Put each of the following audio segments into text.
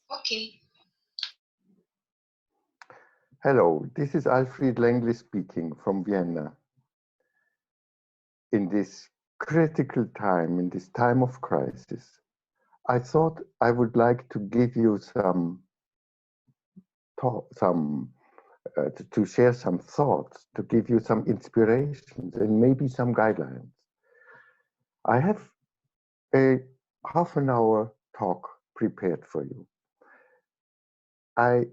Okay. Hello, this is Alfried Laengle speaking from Vienna. In this critical time, in this time of crisis, I thought I would like to give you some talk, to share some thoughts, to give you some inspirations and maybe some guidelines. I have a half an hour talk prepared for you. I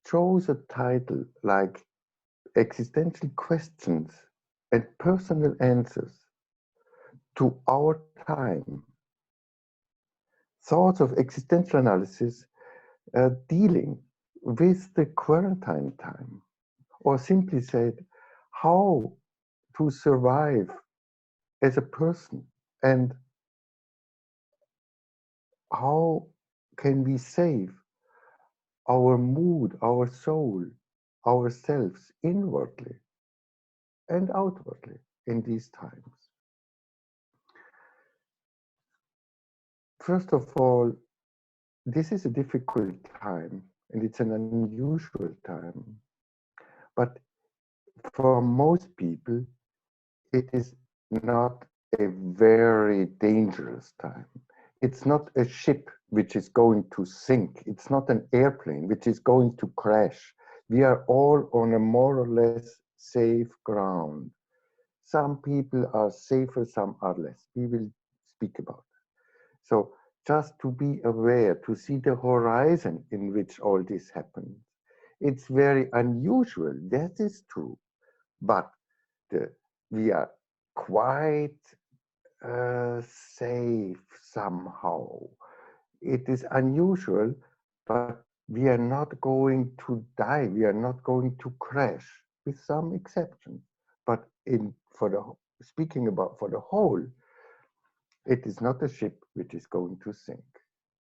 chose a title like Existential Questions and Personal Answers to Our Time. Thoughts of existential analysis dealing with the quarantine time, or simply said, how to survive as a person and how can we save our mood, our soul, ourselves inwardly and outwardly in these times. First of all, this is a difficult time and it's an unusual time. But for most people, it is not a very dangerous time. It's not a ship which is going to sink. It's not an airplane which is going to crash. We are all on a more or less safe ground. Some people are safer, some are less. We will speak about it. So just to be aware, to see the horizon in which all this happens. It's very unusual, that is true, but we are quite safe somehow. It is unusual, but we are not going to die. We are not going to crash, with some exceptions. But speaking about for the whole, it is not a ship which is going to sink,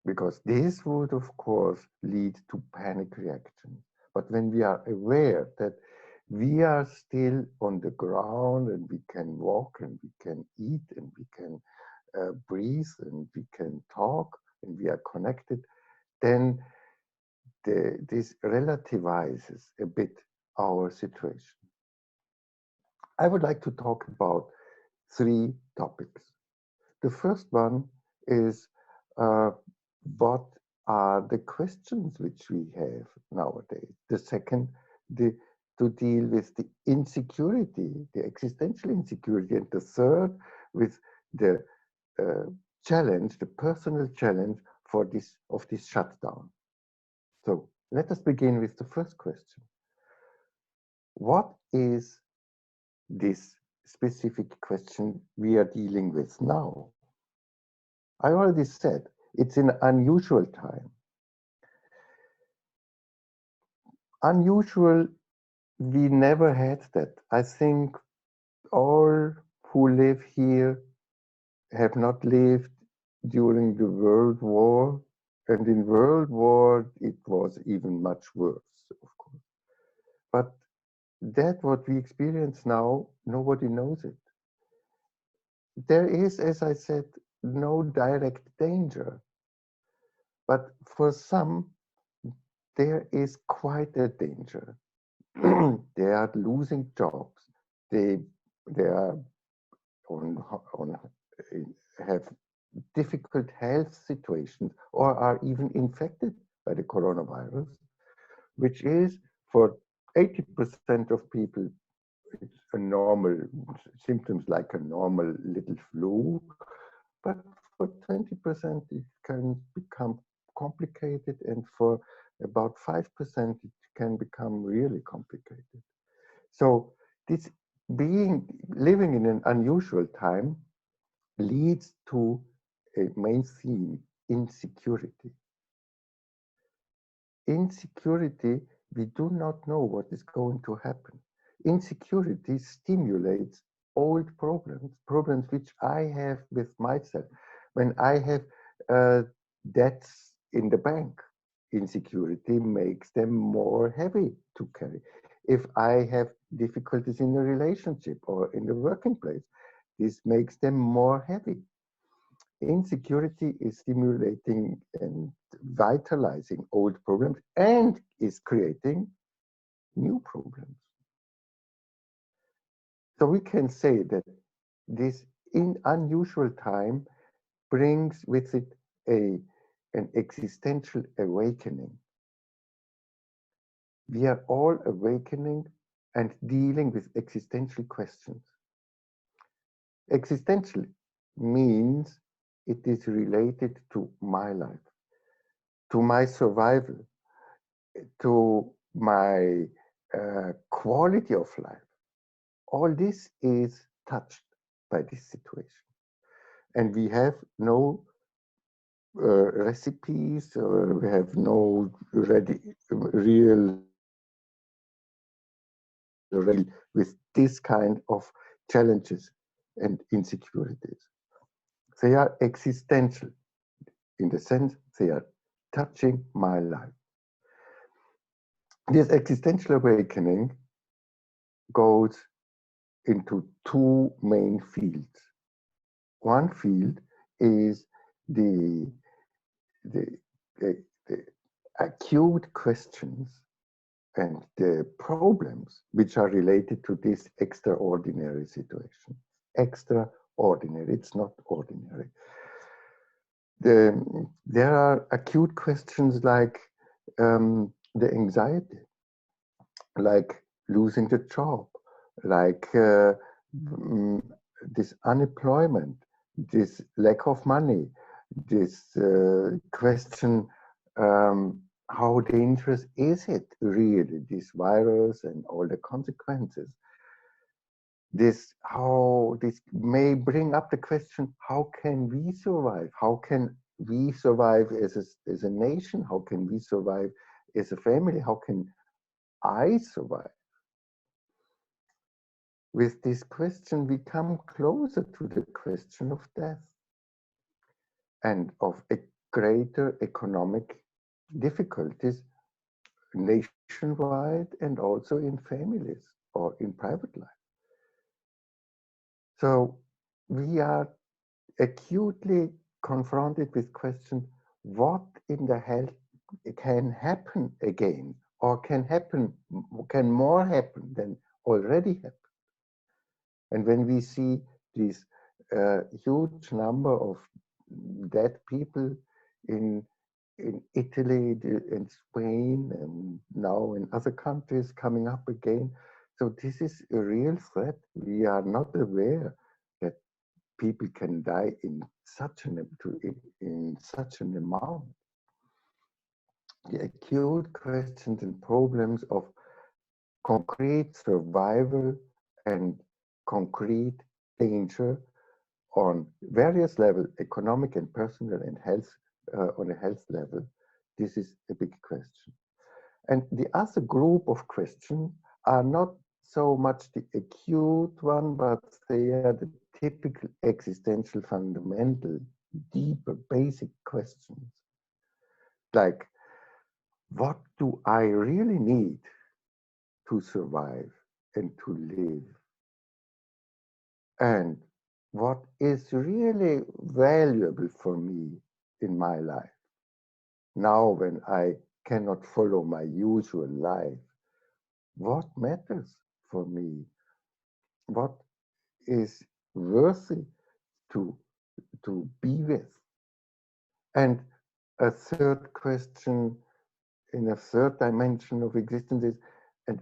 because this would, of course, lead to panic reactions. But when we are aware that we are still on the ground and we can walk and we can eat and we can breathe and we can talk and we are connected, then this relativizes a bit our situation. I would like to talk about three topics. The first one is what are the questions which we have nowadays? The second, to deal with the insecurity, the existential insecurity. And the third, with the challenge, the personal challenge for this shutdown. So let us begin with the first question. What is this specific question we are dealing with now? I already said it's an unusual time. Unusual, we never had that. I think all who live here have not lived during the World War, and in World War it was even much worse, of course. But that what we experience now, nobody knows it. There is, as I said, no direct danger. But for some, there is quite a danger. They are losing jobs. They are have difficult health situations or are even infected by the coronavirus, which is for 80% of people, it's a normal symptoms like a normal little flu, but for 20% it can become complicated, and for about 5% it can become really complicated. So this living in an unusual time leads to a main theme: insecurity. Insecurity, we do not know what is going to happen. Insecurity stimulates old problems which I have with myself. When I have debts in the bank, insecurity makes them more heavy to carry. If I have difficulties in a relationship or in the working place, this makes them more heavy. Insecurity is stimulating and revitalizing old problems and is creating new problems. So we can say that this unusual time brings with it an existential awakening. We are all awakening and dealing with existential questions. Existential means it is related to my life, to my survival, to my quality of life. All this is touched by this situation. And we have no recipes, or we have no real with this kind of challenges and insecurities. They are existential in the sense they are touching my life. This existential awakening goes into two main fields. One field is the acute questions and the problems which are related to this extraordinary situation. Extraordinary, it's not ordinary. There are acute questions like the anxiety, like losing the job, like this unemployment, this lack of money, this question, how dangerous is it really, this virus and all the consequences? How this may bring up the question, how can we survive? How can we survive as a nation? How can we survive as a family? How can I survive? With this question, we come closer to the question of death and of a greater economic difficulties nationwide and also in families or in private life. So we are acutely confronted with question, what in the hell can happen again, or can more happen than already happened? And when we see this huge number of dead people in Italy and Spain and now in other countries coming up again, so this is a real threat. We are not aware that people can die in such an amount. The acute questions and problems of concrete survival and concrete danger on various levels, economic and personal and health, on a health level, this is a big question. And the other group of questions are not so much the acute one, but they are the typical existential, fundamental, deeper, basic questions. Like, what do I really need to survive and to live? And what is really valuable for me in my life? Now, when I cannot follow my usual life, what matters for me? What is worthy to be with? And a third question in a third dimension of existence is, and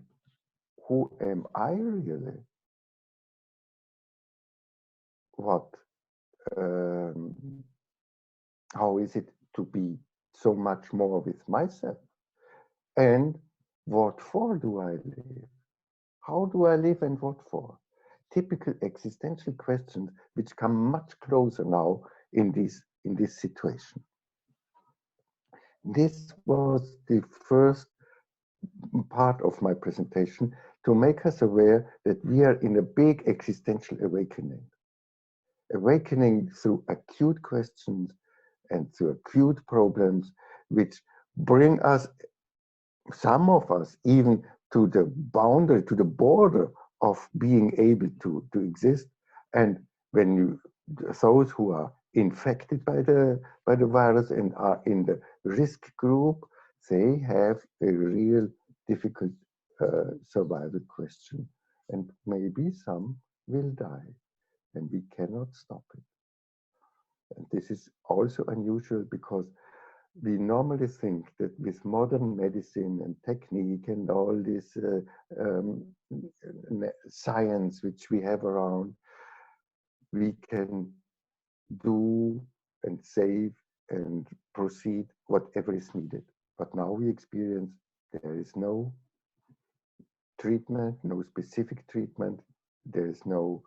who am I really? What, how is it to be so much more with myself? And what for do I live? How do I live and what for? Typical existential questions which come much closer now in this situation. This was the first part of my presentation to make us aware that we are in a big existential awakening. Awakening through acute questions and through acute problems which bring us, some of us, even to the boundary, to the border of being able to exist. And when those who are infected by the virus and are in the risk group, they have a real difficult survival question, and maybe some will die, and we cannot stop it. And this is also unusual because we normally think that with modern medicine and technique and all this um, science which we have around, we can do and save and proceed whatever is needed. But now we experience there is no treatment, no specific treatment, there is no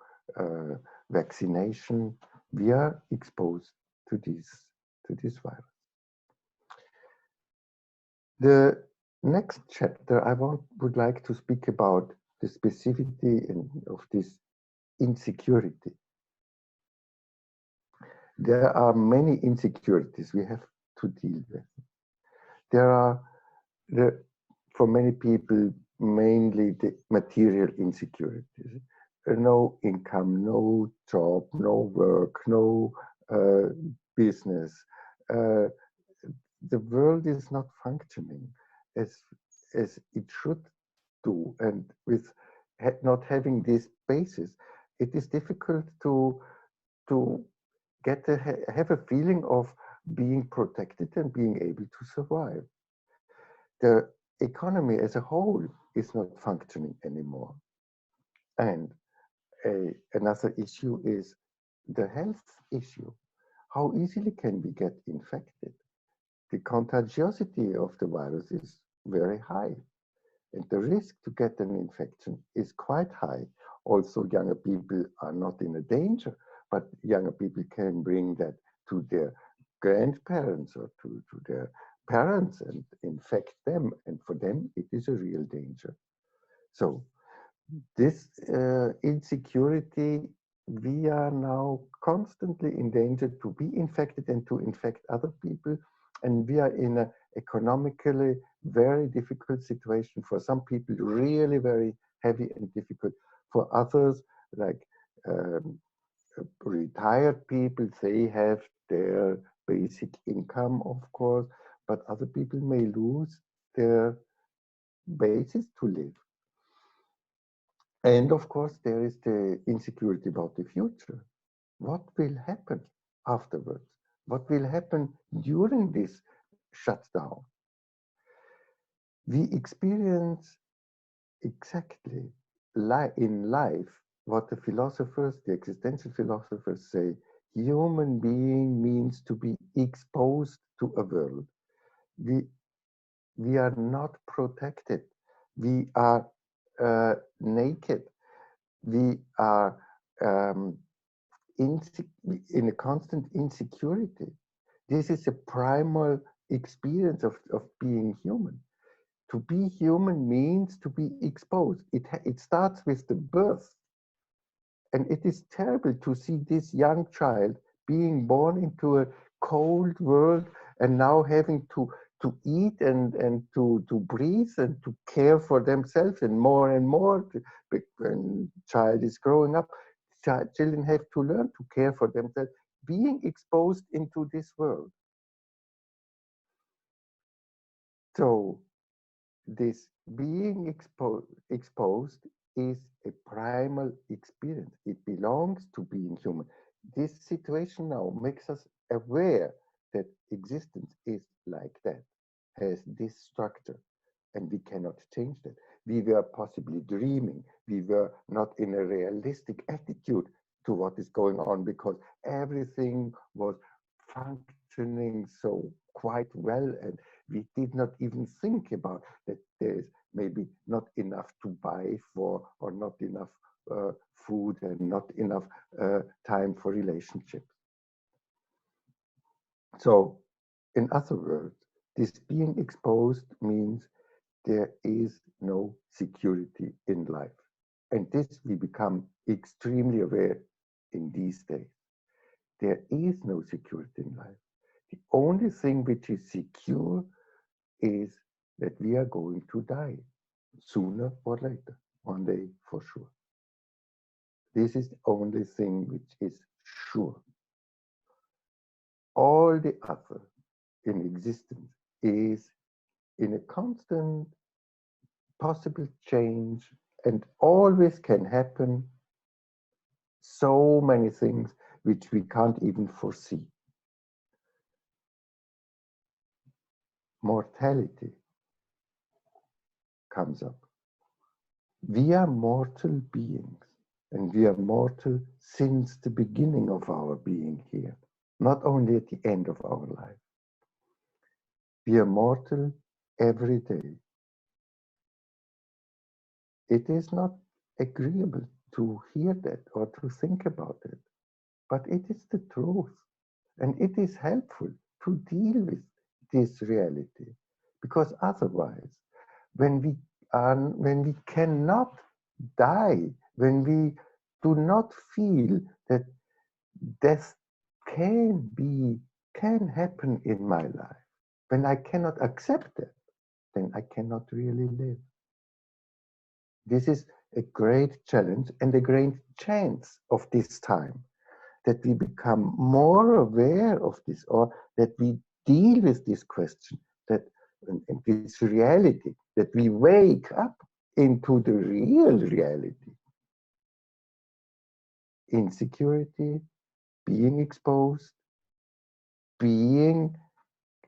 vaccination. We are exposed to this virus. The next chapter I would like to speak about the specificity of this insecurity. There are many insecurities we have to deal with. There are, for many people, mainly the material insecurities. No income, no job, no work, no business. The world is not functioning as it should do, and with not having this basis, it is difficult to have a feeling of being protected and being able to survive. The economy as a whole is not functioning anymore, and another issue is the health issue. How easily can we get infected? The contagiosity of the virus is very high, and the risk to get an infection is quite high. Also, younger people are not in a danger, but younger people can bring that to their grandparents or to their parents and infect them, and for them it is a real danger. So this insecurity, we are now constantly in danger to be infected and to infect other people, and we are in an economically very difficult situation. For some people, really very heavy and difficult. For others, like retired people, they have their basic income, of course, but other people may lose their basis to live. And of course, there is the insecurity about the future. What will happen afterwards? What will happen during this shutdown? We experience exactly in life what the philosophers, the existential philosophers say. Human being means to be exposed to a world. We are not protected. We are naked. We are in a constant insecurity. This is a primal experience of being human. To be human means to be exposed. It starts with the birth. And it is terrible to see this young child being born into a cold world and now having to eat and to breathe and to care for themselves, and more. When child is growing up, children have to learn to care for themselves, being exposed into this world. So this being exposed is a primal experience. It belongs to being human. This situation now makes us aware that existence is like that, has this structure, and we cannot change that. We were possibly dreaming. We were not in a realistic attitude to what is going on because everything was functioning so quite well, and we did not even think about that there's maybe not enough to buy for, or not enough food, and not enough time for relationships. So, in other words, this being exposed means there is no security in life. And this we become extremely aware in these days. There is no security in life. The only thing which is secure is that we are going to die sooner or later, one day for sure. This is the only thing which is sure. All the other in existence is in a constant possible change and always can happen so many things which we can't even foresee. Mortality comes up. We are mortal beings, and we are mortal since the beginning of our being here, not only at the end of our life. We are mortal every day. It is not agreeable to hear that or to think about it, but it is the truth. And it is helpful to deal with this reality, because otherwise, when we cannot die, when we do not feel that death can happen in my life, when I cannot accept it, then I cannot really live. This is a great challenge and a great chance of this time, that we become more aware of this, or that we deal with this question, that and this reality, that we wake up into the real reality. Insecurity, being exposed, being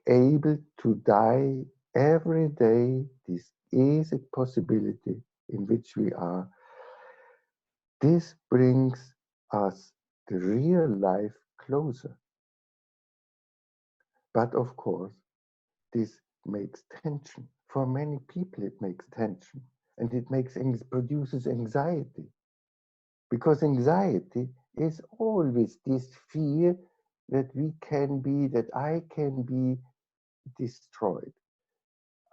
able to die every day. This is a possibility in which we are. This brings us the real life closer. But of course, this makes tension. For many people, it makes tension, and it produces anxiety. Because anxiety is always this fear that I can be destroyed,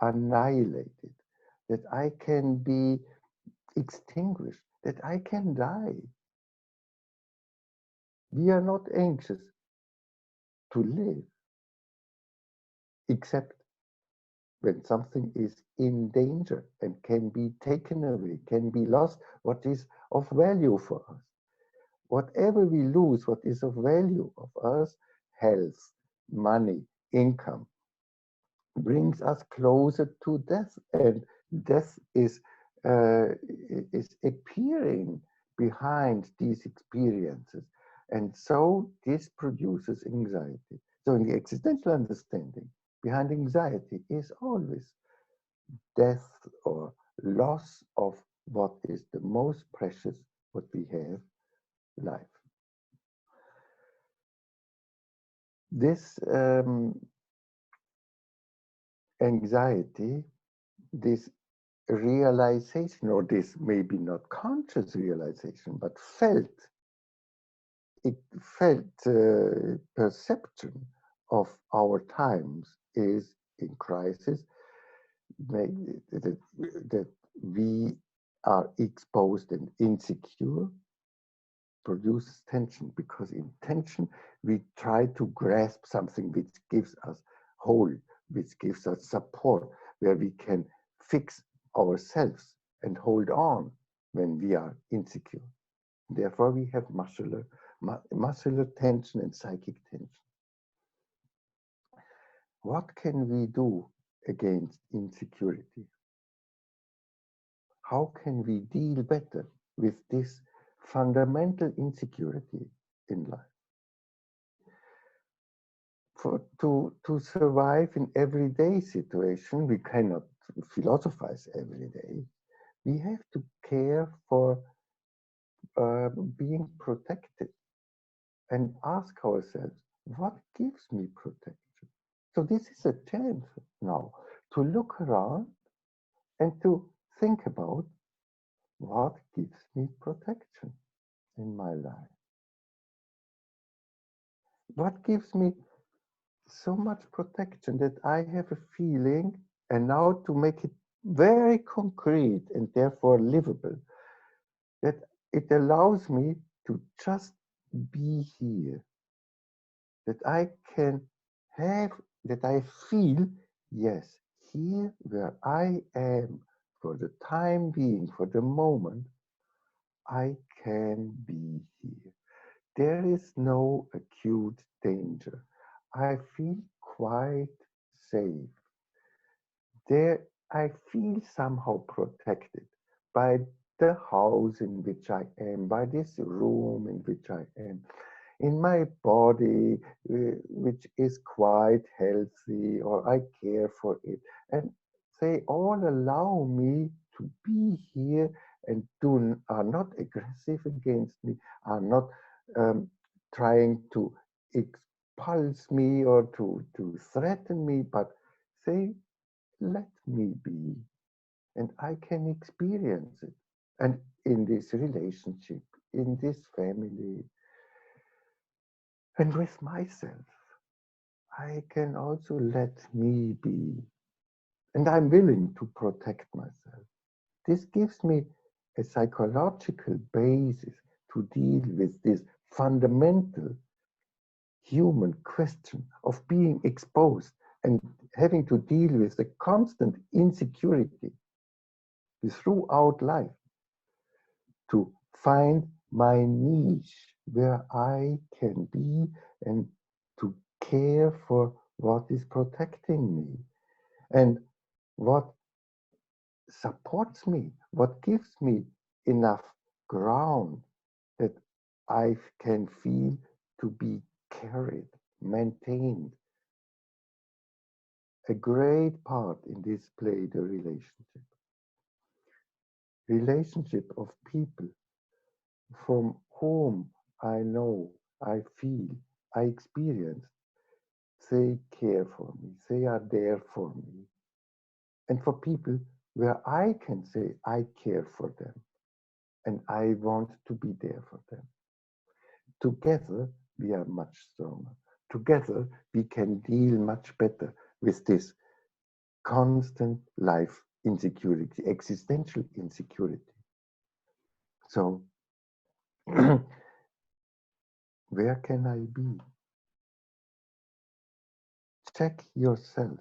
annihilated, that I can be extinguished, that I can die. We are not anxious to live, except when something is in danger and can be taken away, can be lost, what is of value for us. Whatever we lose, what is of value of us, health, money, income, brings us closer to death, and death is appearing behind these experiences, and so this produces anxiety. So in the existential understanding, behind anxiety is always death or loss of what is the most precious, what we have, life. This anxiety, this realization, or this maybe not conscious realization, but felt perception of our times is in crisis, that we are exposed and insecure, produces tension, because in tension we try to grasp something which gives us hold, which gives us support, where we can fix ourselves and hold on when we are insecure. Therefore, we have muscular tension and psychic tension. What can we do against insecurity? How can we deal better with this fundamental insecurity in life? To survive in everyday situation, we cannot philosophize every day. We have to care for being protected and ask ourselves, what gives me protection? So this is a chance now to look around and to think about what gives me protection in my life. What gives me so much protection that I have a feeling, and now to make it very concrete and therefore livable, that it allows me to just be here, that I can have, that I feel, yes, here where I am for the time being, for the moment, I can be here. There is no acute danger. I feel quite safe. There I feel somehow protected by the house in which I am, by this room in which I am, in my body, which is quite healthy, or I care for it. And they all allow me to be here and are not aggressive against me, are not trying to expulse me or to threaten me, but they let me be and I can experience it. And in this relationship, in this family, and with myself, I can also let me be. And I'm willing to protect myself. This gives me a psychological basis to deal with this fundamental human question of being exposed and having to deal with the constant insecurity throughout life, to find my niche where I can be and to care for what is protecting me and what supports me, what gives me enough ground that I can feel to be carried, maintained. A great part in this play the relationship of people from whom I know, I feel, I experience, they care for me, they are there for me. And for people where I can say I care for them and I want to be there for them. Together, we are much stronger. Together, we can deal much better with this constant life insecurity, existential insecurity. So, where can I be? Check yourself.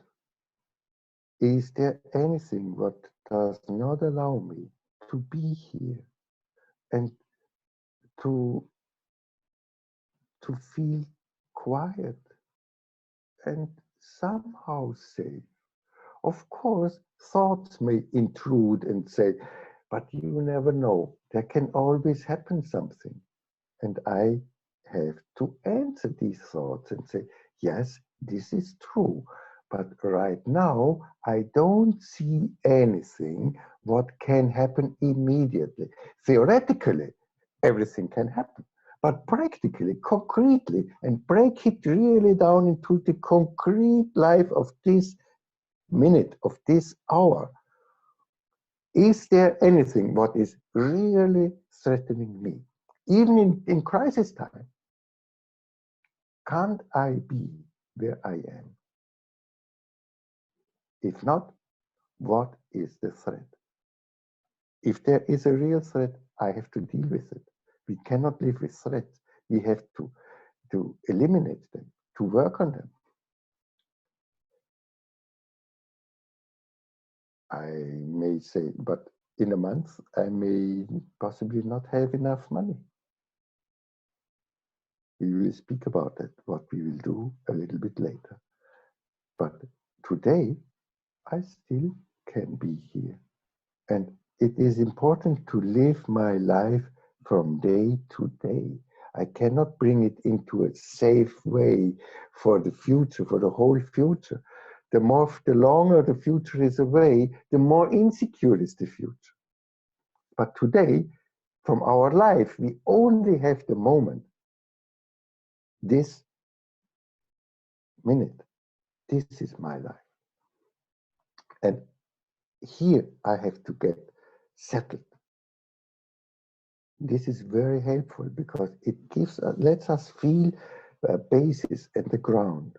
Is there anything what does not allow me to be here and to feel quiet and somehow safe? Of course, thoughts may intrude and say, but you never know. There can always happen something. And I have to answer these thoughts and say, yes, this is true. But right now, I don't see anything what can happen immediately. Theoretically, everything can happen. But practically, concretely, and break it really down into the concrete life of this minute, of this hour, is there anything what is really threatening me? Even in crisis time, can't I be where I am? If not, what is the threat? If there is a real threat, I have to deal with it. We cannot live with threats. We have to eliminate them, to work on them. I may say, but in a month, I may possibly not have enough money. We will speak about that, what we will do a little bit later. But today, I still can be here. And it is important to live my life from day to day. I cannot bring it into a safe way for the future, for the whole future. The longer the future is away, the more insecure is the future. But today, from our life, we only have the moment. This minute, this is my life. And here I have to get settled. This is very helpful because it lets us feel a basis and the ground.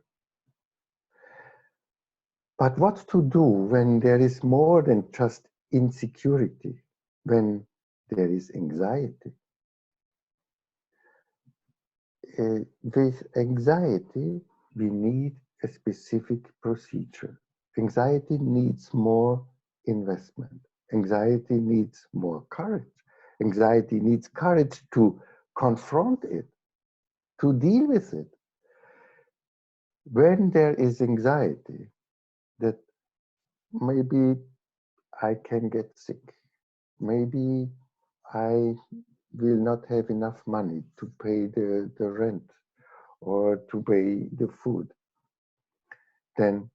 But what to do when there is more than just insecurity, when there is anxiety? With anxiety, we need a specific procedure. Anxiety needs more investment. Anxiety needs more courage. Anxiety needs courage to confront it, to deal with it. When there is anxiety, that maybe I can get sick, maybe I will not have enough money to pay the rent or to pay the food, then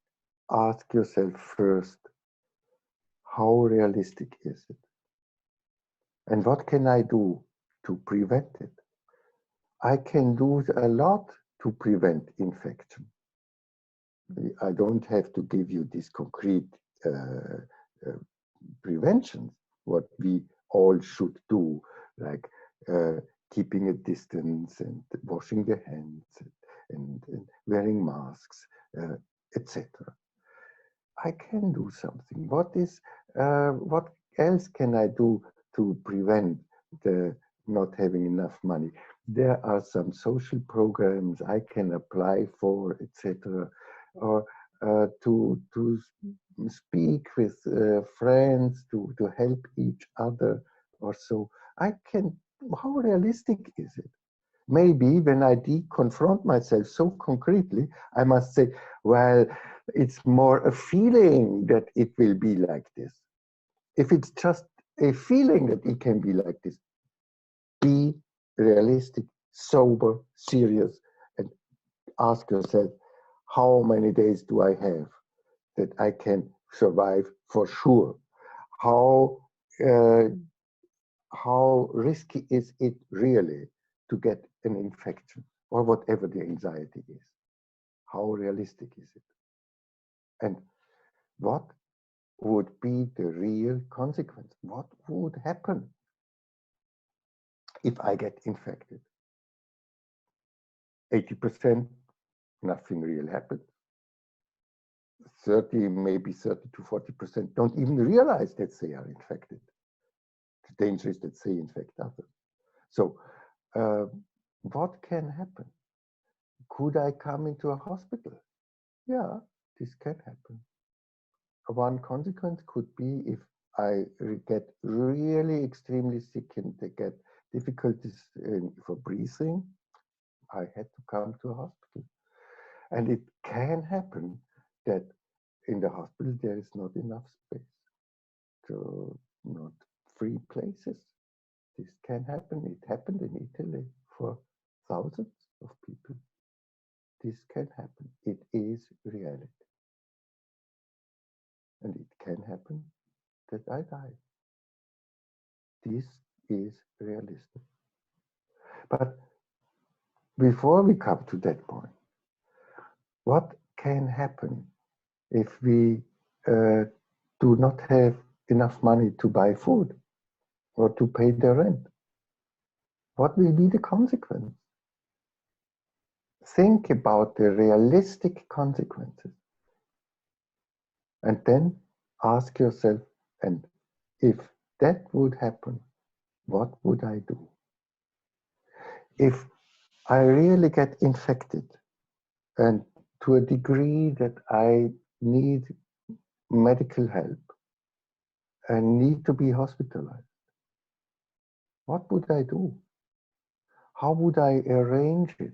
ask yourself first, how realistic is it? And what can I do to prevent it? I can do a lot to prevent infection. I don't have to give you this concrete uh, preventions, what we all should do, like keeping a distance and washing the hands and wearing masks, etc. I can do something. What else can I do to prevent the not having enough money? There are some social programs I can apply for, etc. Or to speak with friends to help each other or so. I can. How realistic is it? Maybe when I confront myself so concretely, I must say, well, it's more a feeling that it will be like this. If it's just a feeling that it can be like this, be realistic, sober, serious, and ask yourself, how many days do I have that I can survive for sure? How uh, how risky is it really to get an infection or whatever the anxiety is? How realistic is it? And what would be the real consequence? What would happen if I get infected? 80%, nothing real happens. 30, maybe 30 to 40% don't even realize that they are infected. The danger is that they infect others. So what can happen? Could I come into a hospital? Yeah, this can happen. One consequence could be if I get really extremely sick and get difficulties for breathing, I had to come to a hospital. And it can happen that in the hospital there is not enough space, so not free places. This can happen. It happened in Italy for thousands of people. This can happen. It is reality. And it can happen that I die. This is realistic. But before we come to that point, what can happen if we do not have enough money to buy food or to pay the rent? What will be the consequence? Think about the realistic consequences. And then ask yourself, and if that would happen, what would I do? If I really get infected and to a degree that I need medical help and need to be hospitalized, what would I do? How would I arrange it?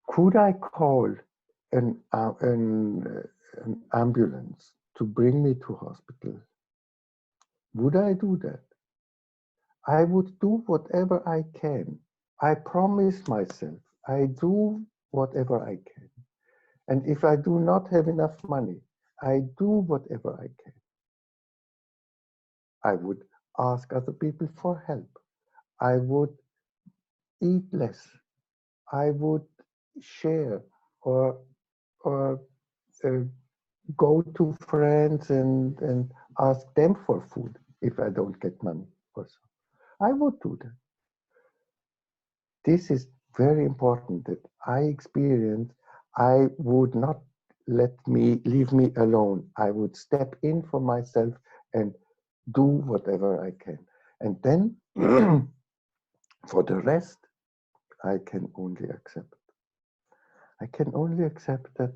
Could I call an ambulance to bring me to hospital? Would I do that? I would do whatever I can. I promise myself I do whatever I can. And if I do not have enough money, I do whatever I can. I would ask other people for help. I would eat less. I would share or uh, go to friends and ask them for food if I don't get money also. I would do that. This is very important that I experience. I would not leave me alone. I would step in for myself and do whatever I can. And then for the rest, I can only accept. I can only accept that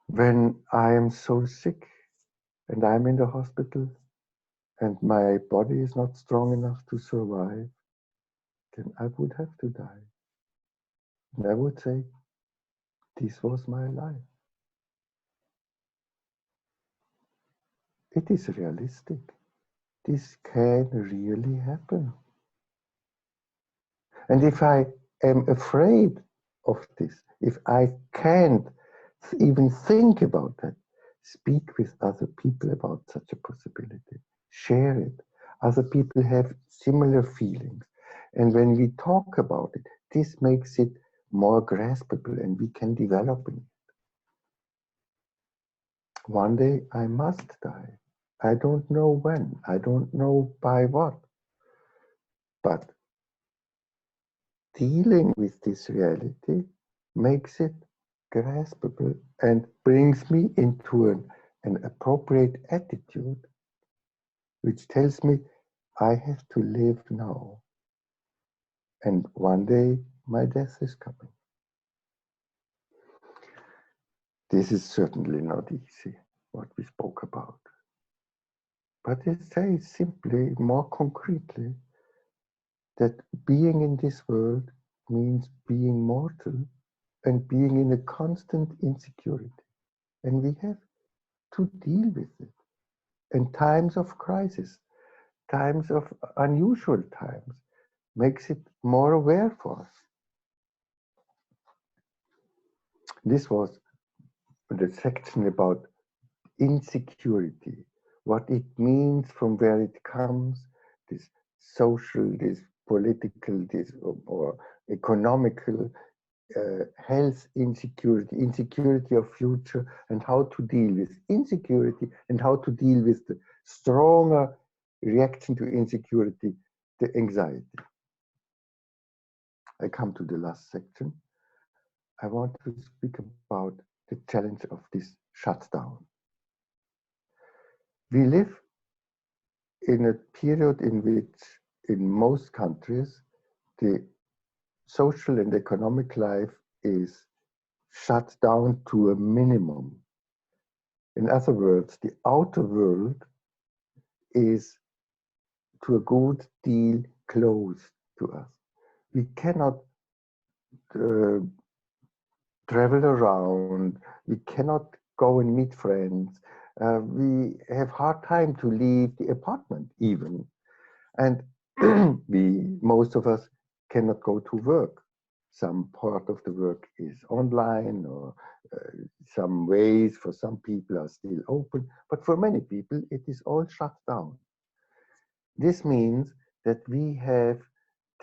when I am so sick and I'm in the hospital and my body is not strong enough to survive, then I would have to die. And I would say, this was my life. It is realistic. This can really happen. And if I am afraid of this, if I can't even think about that, speak with other people about such a possibility. Share it. Other people have similar feelings. And when we talk about it, this makes it more graspable and we can develop it. One day I must die. I don't know when. I don't know by what. But dealing with this reality makes it graspable and brings me into an appropriate attitude, which tells me I have to live now. And one day my death is coming. This is certainly not easy, what we spoke about. But it says simply, more concretely, that being in this world means being mortal and being in a constant insecurity. And we have to deal with it. And times of crisis, times of unusual times, makes it more aware for us. This was the section about insecurity, what it means, from where it comes, this social, this political, this or economical, health insecurity, insecurity of future, and how to deal with insecurity, and how to deal with the stronger reaction to insecurity, the anxiety. I come to the last section. I want to speak about the challenge of this shutdown. We live in a period in which, in most countries, the social and economic life is shut down to a minimum. In other words, the outer world is to a good deal closed to us. We cannot travel around, we cannot go and meet friends, we have hard time to leave the apartment even. And most of us cannot go to work. Some part of the work is online, or some ways for some people are still open, but for many people it is all shut down. This means that we have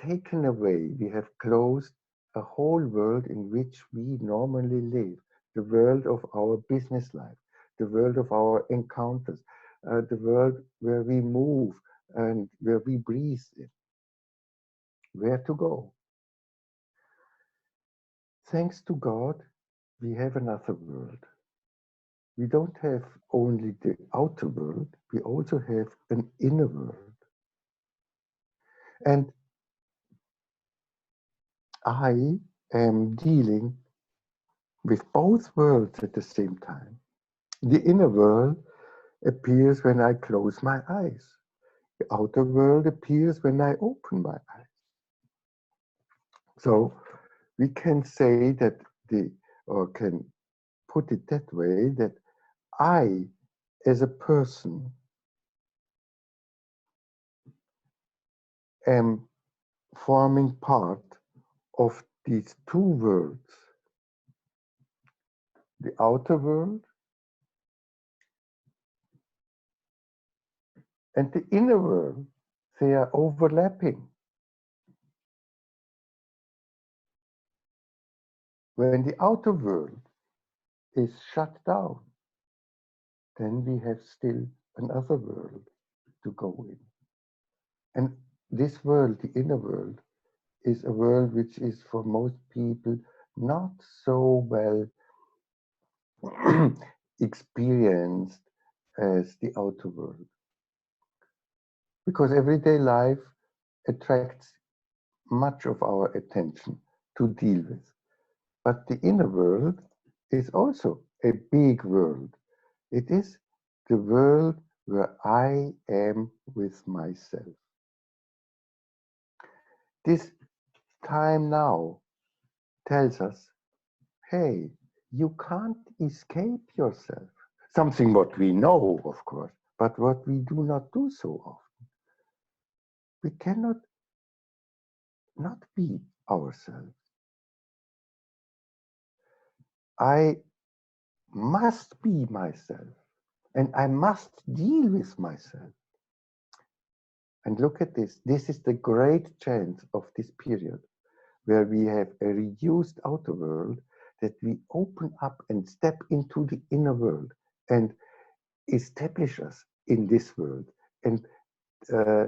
taken away, we have closed a whole world in which we normally live, the world of our business life, the world of our encounters, the world where we move and where we breathe in. Where to go? Thanks to God, we have another world. We don't have only the outer world, we also have an inner world. And I am dealing with both worlds at the same time. The inner world appears when I close my eyes. The outer world appears when I open my eyes. So we can say that or can put it that way, that I, as a person, am forming part of these two worlds, the outer world and the inner world. They are overlapping. When the outer world is shut down, then we have still another world to go in. And this world, the inner world, is a world which is for most people not so well experienced as the outer world. Because everyday life attracts much of our attention to deal with. But the inner world is also a big world. It is the world where I am with myself. This time now tells us, hey, you can't escape yourself. Something what we know, of course, but what we do not do so often. We cannot not be ourselves. I must be myself, and I must deal with myself. And look at this. This is the great chance of this period, where we have a reduced outer world, that we open up and step into the inner world and establish us in this world and uh,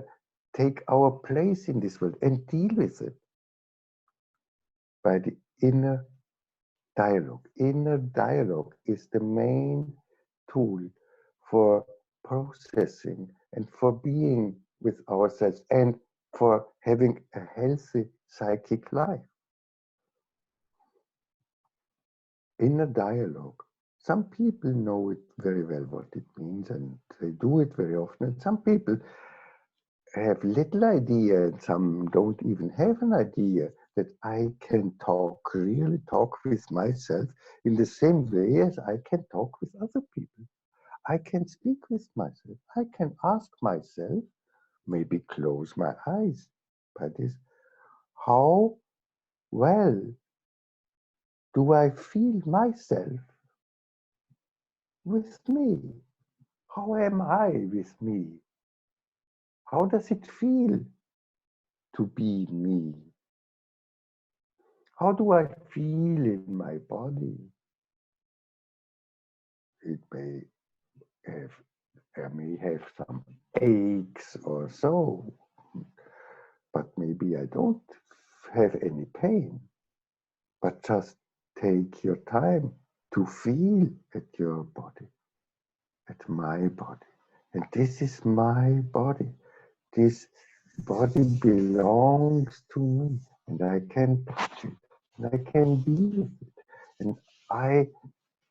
take our place in this world and deal with it by the inner dialogue. Inner dialogue is the main tool for processing and for being with ourselves and for having a healthy psychic life. Inner dialogue. Some people know it very well what it means, and they do it very often. And some people have little idea, and some don't even have an idea that I can talk, really talk with myself in the same way as I can talk with other people. I can speak with myself. I can ask myself, maybe close my eyes by this, how well do I feel myself with me? How am I with me? How does it feel to be me? How do I feel in my body? It may have, I may have some aches or so, but maybe I don't have any pain. But just take your time to feel at your body, at my body. And this is my body. This body belongs to me, and I can touch it, and I can be with it. And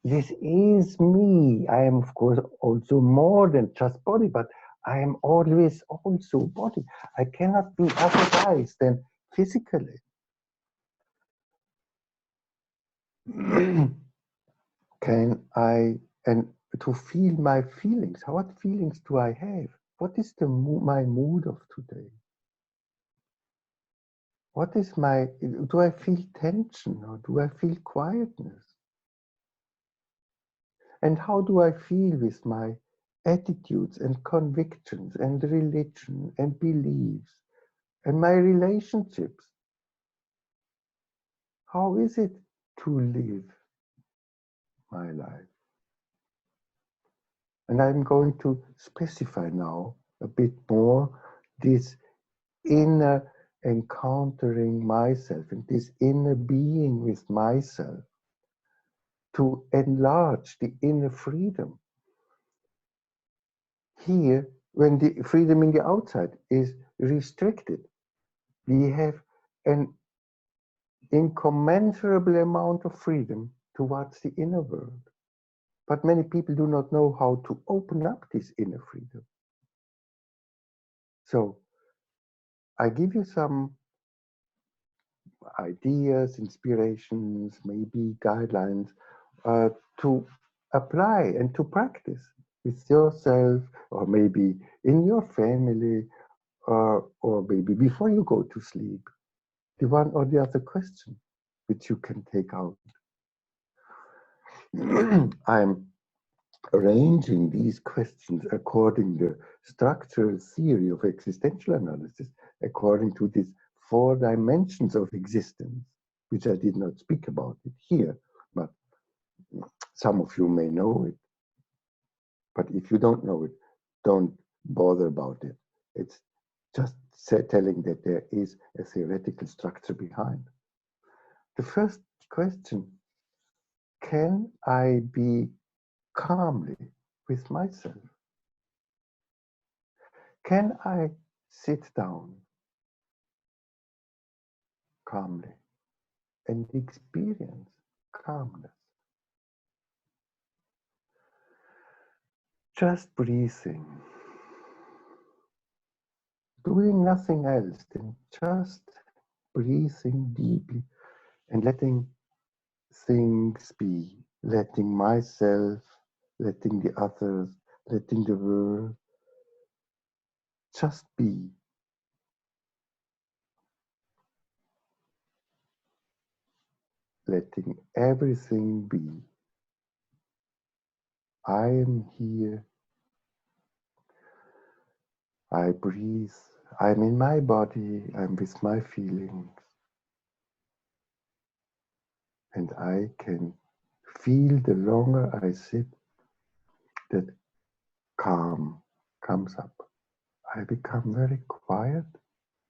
this is me. I am, of course, also more than just body, but I am always also body. I cannot be otherwise than physically. Can I, and to feel my feelings? What feelings do I have? What is my mood of today? What is do I feel tension or do I feel quietness? And how do I feel with my attitudes and convictions and religion and beliefs and my relationships? How is it to live my life? And I'm going to specify now a bit more this inner encountering myself and this inner being with myself to enlarge the inner freedom. Here, when the freedom in the outside is restricted, we have an incommensurable amount of freedom towards the inner world. But many people do not know how to open up this inner freedom. So I give you some ideas, inspirations, maybe guidelines to apply and to practice with yourself, or maybe in your family, or maybe before you go to sleep. The one or the other question which you can take out. I'm arranging these questions according to the structural theory of existential analysis, according to these 4 dimensions of existence, which I did not speak about it here, but some of you may know it. But if you don't know it, don't bother about it. It's just telling that there is a theoretical structure behind. The first question, can I be calmly with myself? Can I sit down calmly and experience calmness? Just breathing, doing nothing else than just breathing deeply and letting things be, letting myself, letting the others, letting the world just be. Letting everything be. I am here. I breathe. I'm in my body. I'm with my feelings. And I can feel the longer I sit that calm comes up. I become very quiet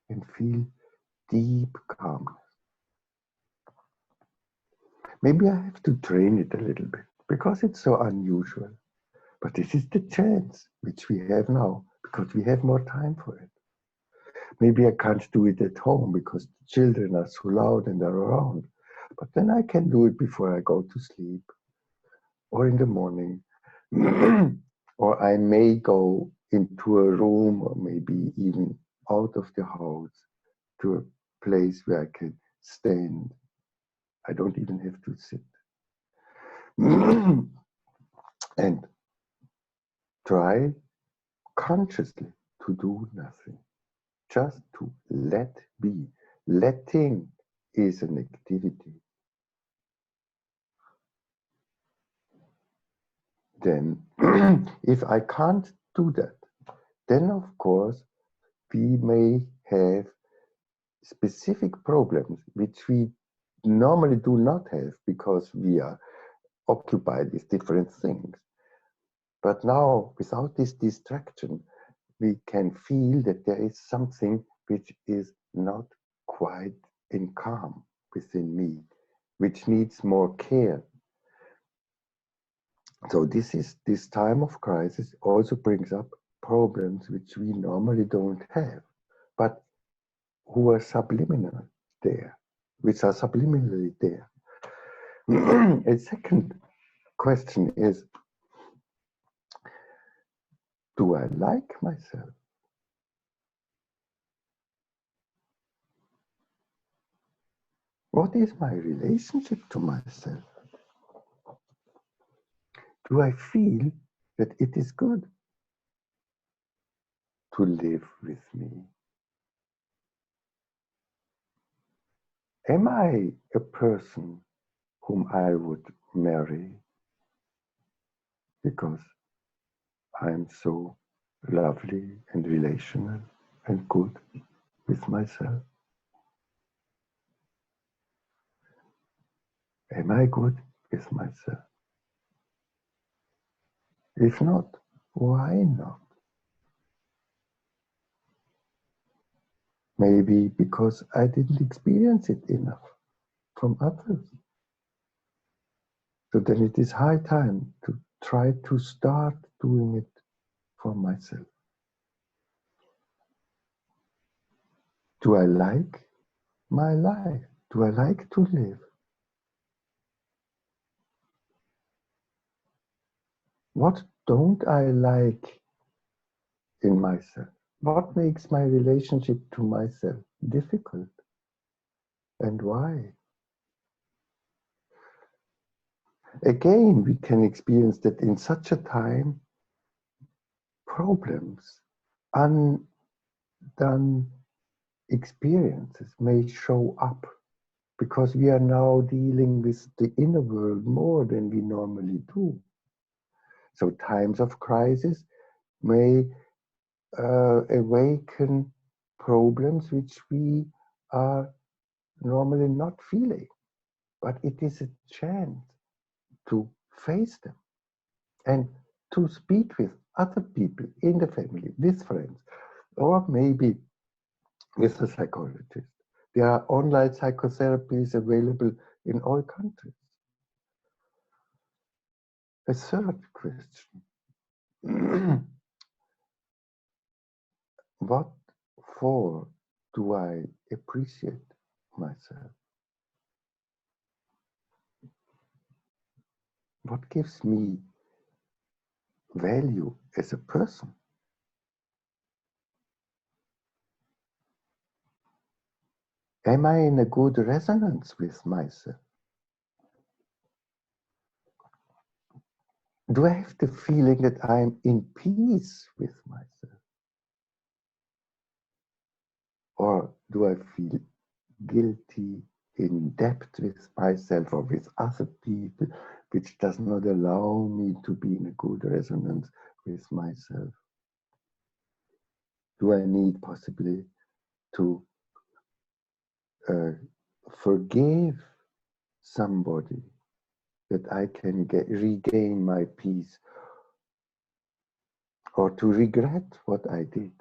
and feel deep calmness. Maybe I have to train it a little bit because it's so unusual. But this is the chance which we have now because we have more time for it. Maybe I can't do it at home because the children are so loud and are around. But then I can do it before I go to sleep or in the morning. Or I may go into a room or maybe even out of the house to a place where I can stand. I don't even have to sit. And try consciously to do nothing, just to let be. Letting is an activity. Then, if I can't do that, then of course we may have specific problems which we normally do not have because we are occupied with different things. But now, without this distraction, we can feel that there is something which is not quite in calm within me, which needs more care. So this time of crisis also brings up problems which we normally don't have, but who are subliminal there, which are subliminally there. A second question is, do I like myself? What is my relationship to myself? Do I feel that it is good to live with me? Am I a person whom I would marry because I'm so lovely and relational and good with myself? Am I good with myself? If not, why not? Maybe because I didn't experience it enough from others. So then it is high time to try to start doing it for myself. Do I like my life? Do I like to live? What don't I like in myself? What makes my relationship to myself difficult? And why? Again, we can experience that in such a time, problems, undone experiences may show up because we are now dealing with the inner world more than we normally do. So times of crisis may awaken problems which we are normally not feeling, but it is a chance to face them and to speak with other people in the family, with friends, or maybe with a psychologist. There are online psychotherapies available in all countries. A third question. What for do I appreciate myself? What gives me value as a person? Am I in a good resonance with myself? Do I have the feeling that I'm in peace with myself? Or do I feel guilty, in debt with myself or with other people, which does not allow me to be in a good resonance with myself? Do I need possibly to forgive somebody that I can regain my peace, or to regret what I did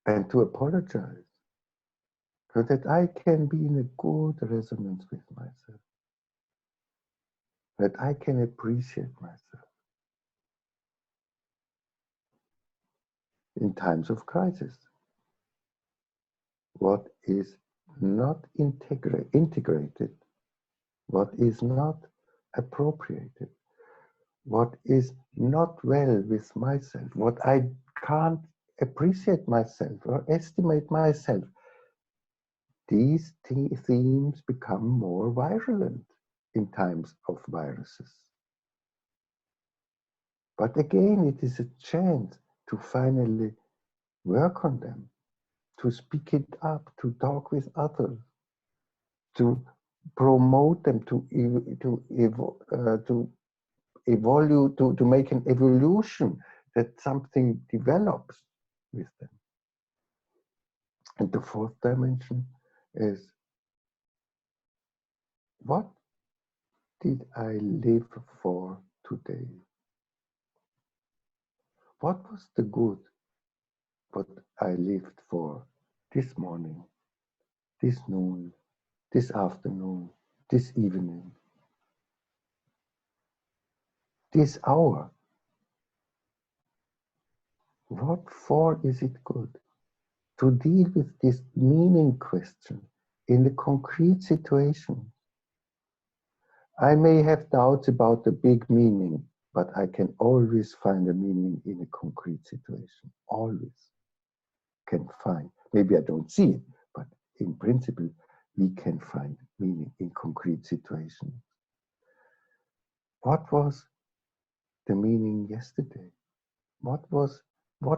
and to apologize so that I can be in a good resonance with myself, that I can appreciate myself in times of crisis. What is not integrated, what is not appropriated, what is not well with myself, what I can't appreciate myself or estimate myself. These themes become more virulent in times of viruses. But again, it is a chance to finally work on them, to speak it up, to talk with others, to promote them, to evolve, to make an evolution, that something develops with them. And the fourth dimension is, what did I live for today? What was the good what I lived for this morning, this noon, this afternoon, this evening, this hour? What for is it good? To deal with this meaning question in the concrete situation. I may have doubts about the big meaning, but I can always find a meaning in a concrete situation. Always can find. Maybe I don't see it, but in principle, we can find meaning in concrete situations. What was the meaning yesterday? What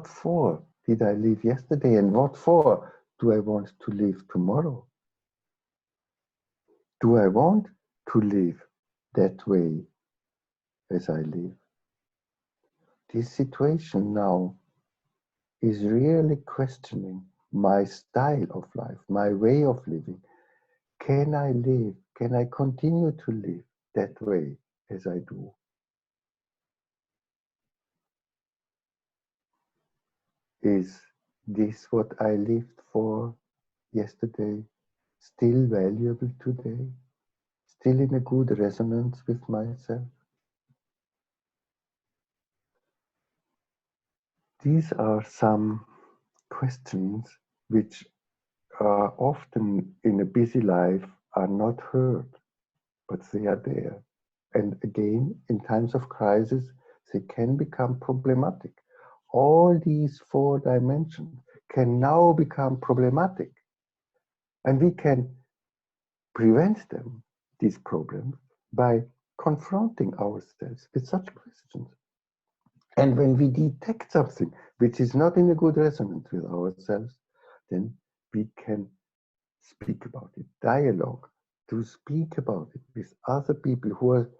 for did I live yesterday, and what for do I want to live tomorrow? Do I want to live that way as I live? This situation now is really questioning my style of life, my way of living. Can I live? Can I continue to live that way as I do? Is this what I lived for yesterday still valuable today? Still in a good resonance with myself? These are some questions which are often in a busy life are not heard, but they are there. And again, in times of crisis, they can become problematic. All these four dimensions can now become problematic. And we can prevent them, these problems, by confronting ourselves with such questions. And when we detect something which is not in a good resonance with ourselves, then we can speak about it. Dialogue, to speak about it with other people who are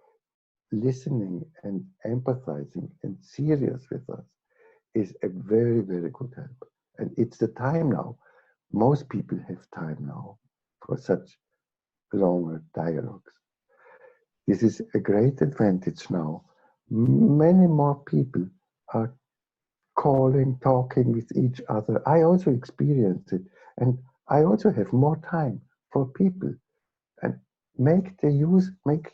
listening and empathizing and serious with us, is a very, very good help. And it's the time now. Most people have time now for such longer dialogues. This is a great advantage now. Many more people are calling, talking with each other. I also experience it, and I also have more time for people, and make the use of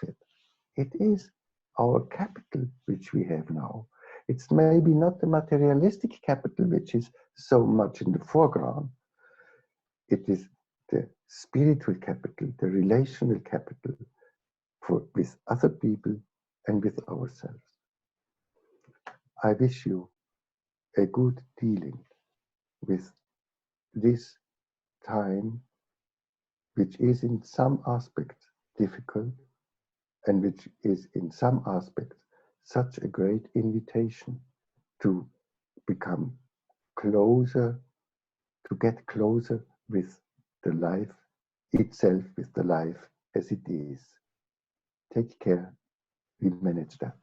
it. It is our capital which we have now. It's maybe not the materialistic capital which is so much in the foreground. It is the spiritual capital, the relational capital with other people and with ourselves. I wish you a good dealing with this time, which is in some aspects difficult and which is in some aspects such a great invitation to become closer, to get closer with the life itself, with the life as it is. Take care, we manage that.